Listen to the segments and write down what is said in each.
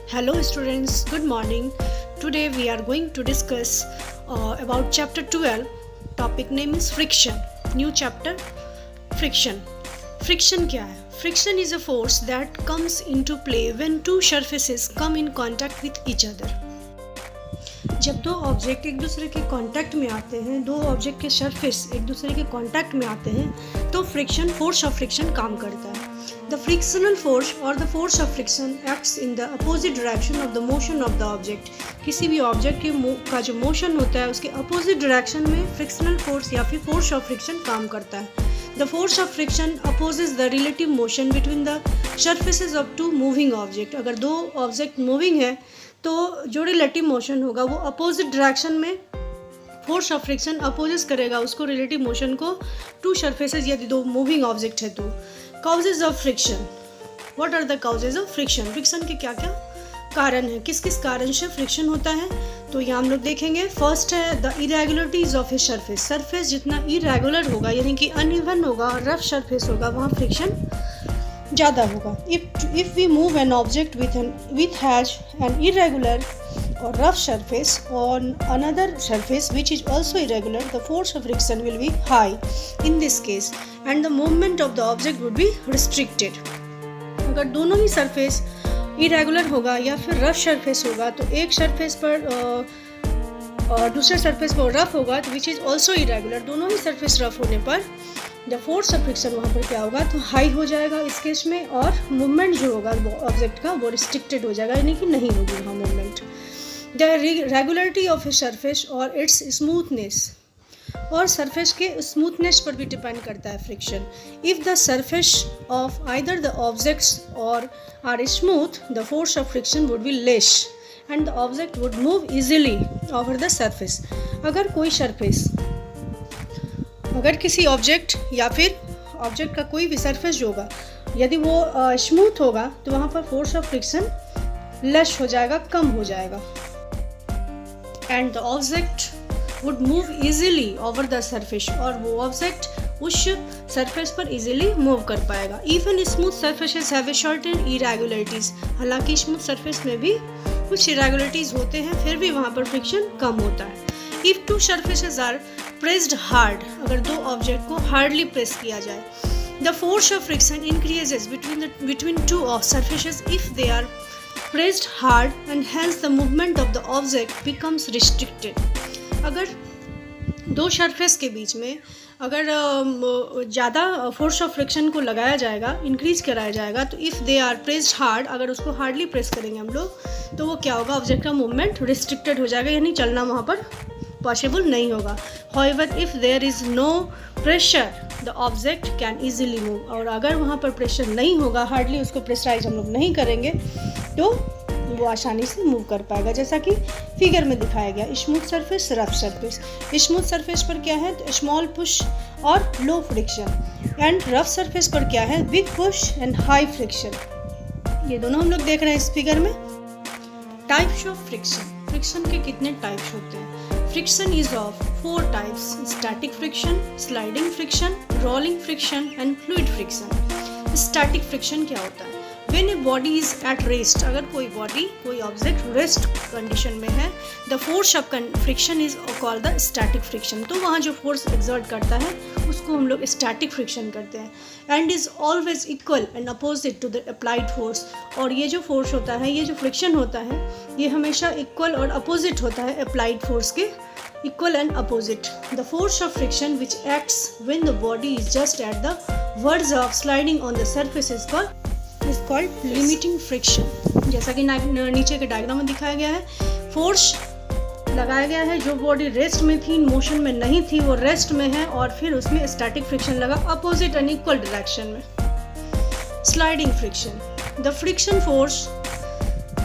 Hello students, good morning. Today we are going to discuss about chapter 12. Topic name is friction. New chapter, friction. Friction क्या है? Friction is a force that comes into play when two surfaces come in contact with each other. जब दो object एक दूसरे के contact में आते हैं, दो ऑब्जेक्ट के सरफेस एक दूसरे के कांटेक्ट में आते हैं, तो फ्रिक्शन, फोर्स ऑफ फ्रिक्शन काम करता है. The frictional force or the force of friction acts in the opposite direction of the motion of the object. किसी भी ऑब्जेक्ट का जो मोशन होता है उसके अपोजिट डायरेक्शन में फ्रिक्शनल फोर्स या फिर फोर्स ऑफ फ्रिक्शन काम करता है. The force of friction opposes the relative motion between the surfaces of two moving object. अगर दो ऑब्जेक्ट मूविंग है तो जो रिलेटिव मोशन होगा वो अपोजिट डायरेक्शन में फोर्स ऑफ फ्रिक्शन अपोजिस करेगा उसको, रिलेटिव मोशन को, टू सरफेसेस यदि दो मूविंग ऑब्जेक्ट है तो. Causes of friction. What are the causes of friction? Friction के क्या क्या कारण हैं, किस किस कारण से फ्रिक्शन होता है, तो यहाँ हम लोग देखेंगे. फर्स्ट है the irregularities of a surface. Surface जितना इरेगुलर होगा यानी कि अनइवन होगा, रफ सरफेस होगा, वहाँ फ्रिक्शन ज़्यादा होगा. If we move an object with has an irregular or rough surface on another surface which is also irregular, the force of friction will be high in this case and the movement of the object would be restricted. अगर दोनों ही surface irregular होगा या फिर rough surface होगा तो एक surface पर दूसरे surface पर rough होगा तो which is also irregular, दोनों ही surface rough होने पर the force of friction वहाँ पर क्या होगा तो हाई हो जाएगा इस केस में, और मूवमेंट जो होगा ऑब्जेक्ट का वो रिस्ट्रिक्टेड हो जाएगा यानी कि नहीं होगी वहाँ movement. The regularity of a surface or its smoothness, और सरफेस के स्मूथनेस पर भी डिपेंड करता है friction. If the surface of either the objects और are smooth the force of friction would be less and the object would move easily over the surface. अगर कोई surface, अगर किसी ऑब्जेक्ट या फिर ऑब्जेक्ट का कोई भी सरफेस जो होगा यदि वो स्मूथ होगा तो वहाँ पर फोर्स ऑफ फ्रिक्शन लेस हो जाएगा, कम हो जाएगा, and the object would move easily over the surface, और वो ऑब्जेक्ट उस सरफेस पर इजीली मूव कर पाएगा. Even smooth surfaces have a certain irregularities. हालांकि स्मूथ सरफेस में भी कुछ इरेगुलरिटीज होते हैं फिर भी वहाँ पर फ्रिक्शन कम होता है. If two surfaces are pressed hard, अगर दो ऑब्जेक्ट को हार्डली प्रेस किया जाए, the force of friction increases between two of surfaces if they are pressed hard and hence the movement of the object becomes restricted. अगर दो surface के बीच में अगर ज़्यादा फोर्स ऑफ फ्रिक्शन को लगाया जाएगा, इंक्रीज कराया जाएगा, तो if they are pressed hard, अगर उसको हार्डली प्रेस करेंगे हम लोग तो वो क्या होगा, ऑब्जेक्ट का मूवमेंट रिस्ट्रिक्टेड हो जाएगा यानी चलना वहाँ पर पॉसिबल नहीं होगा. However, if there is no pressure the object can easily move. और अगर वहाँ पर प्रेशर नहीं होगा, हार्डली उसको प्रेशराइज हम लोग नहीं करेंगे तो वो आसानी से मूव कर पाएगा, जैसा कि फिगर में दिखाया गया. Smooth surface, rough surface. Smooth surface पर क्या है, स्मॉल पुश और लो फ्रिक्शन, एंड रफ सरफेस पर क्या है, big push and high friction. ये दोनों हम लोग देख रहे हैं इस फिगर में. Types of friction. फ्रिक्शन के कितने टाइप्स होते हैं? Friction is of 4 types: static friction, sliding friction, rolling friction and fluid friction. Static friction क्या होता है? When a body is at rest, अगर कोई बॉडी, कोई ऑब्जेक्ट रेस्ट कंडीशन में है, the force of friction is called the static friction. तो वहाँ जो फोर्स एक्सर्ट करता है उसको हम लोग static friction करते हैं, and is always equal and opposite to the applied force. और ये जो फोर्स होता है, ये जो फ्रिक्शन होता है, ये हमेशा इक्वल और अपोजिट होता है अप्लाइड फोर्स के, equal and opposite. The force of friction which acts when the body is just at the verge of sliding on the surface is called limiting friction. जैसा कि नीचे के डायग्राम में दिखाया गया है, फोर्स लगाया गया है, जो बॉडी रेस्ट में थी, मोशन में नहीं थी, वो रेस्ट में है, और फिर उसमें स्टैटिक फ्रिक्शन लगा अपोजिट एंड इक्वल डायरेक्शन में. Sliding friction. The friction force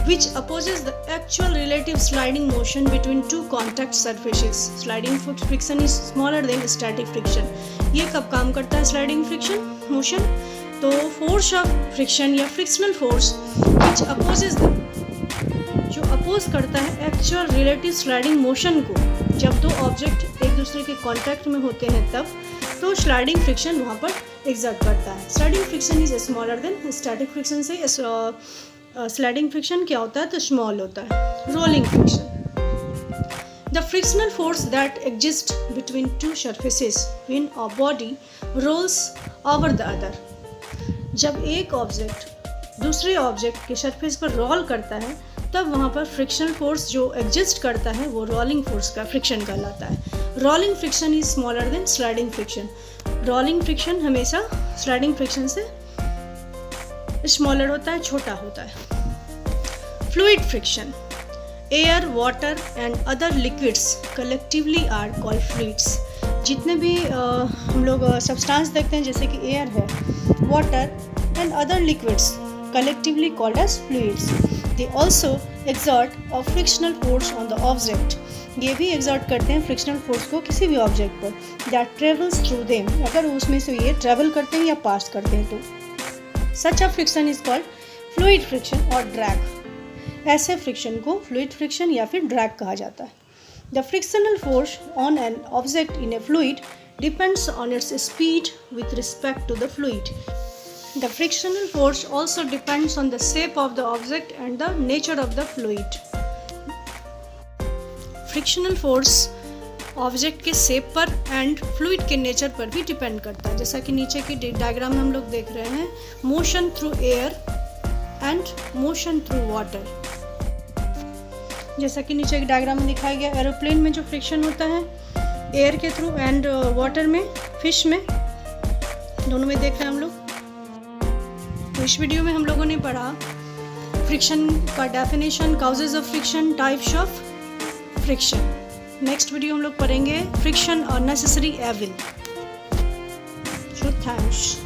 which opposes the actual relative sliding motion between two contact surfaces. Sliding friction is smaller than static friction. ये कब काम करता है sliding friction motion? तो force of friction या frictional force which opposes the, जो oppose करता है actual relative sliding motion को, जब दो ऑब्जेक्ट एक दूसरे के कांटेक्ट में होते हैं तब, तो स्लाइडिंग फ्रिक्शन वहाँ पर एक्सर्ट करता है. Sliding friction is smaller then static friction से स्लाइडिंग फ्रिक्शन क्या होता है, तो स्मॉल होता है. Rolling friction, the frictional force that exists between two surfaces when a body rolls over the other. जब एक ऑब्जेक्ट दूसरे ऑब्जेक्ट के सरफेस पर रोल करता है तब वहाँ पर फ्रिक्शनल फोर्स जो एग्जिस्ट करता है वो रोलिंग फोर्स का फ्रिक्शन कहलाता है. Rolling friction is smaller than sliding friction. Rolling friction हमेशा स्लाइडिंग फ्रिक्शन से स्मॉलर होता है, छोटा होता है. Fluid friction, air, water and other liquids collectively are called fluids. जितने भी हम लोग सब्सटेंस देखते हैं जैसे कि एयर है, water and other liquids collectively called as fluids. They also exert a frictional force on the object. ये भी एक्सर्ट करते हैं फ्रिक्शनल फोर्स को किसी भी ऑब्जेक्ट पर दैट ट्रेवल्स थ्रू देम. अगर उसमें से ये ट्रेवल करते हैं या पास करते हैं तो such a friction is called fluid friction और ड्रैग. ऐसे फ्रिक्शन को फ्लूइड फ्रिक्शन या फिर ड्रैग कहा जाता है. The frictional force on an object in a fluid depends on its speed with respect to the fluid. The frictional force also depends on the shape of the object and the nature of the fluid. Frictional force object के shape पर and fluid के nature पर भी depend करता है. जैसा कि नीचे की डायग्राम में हम लोग देख रहे हैं, motion through air and motion through water. जैसा कि नीचे एक डायग्राम में दिखाया गया, एरोप्लेन में जो फ्रिक्शन होता है एयर के थ्रू एंड वाटर में, फिश में, दोनों में देख रहे हैं हम लोग. तो इस वीडियो में हम लोगों ने पढ़ा फ्रिक्शन का definition, causes of friction, types of friction. Next video हम लोग पढ़ेंगे फ्रिक्शन और नेसेसरी एविल. So thanks.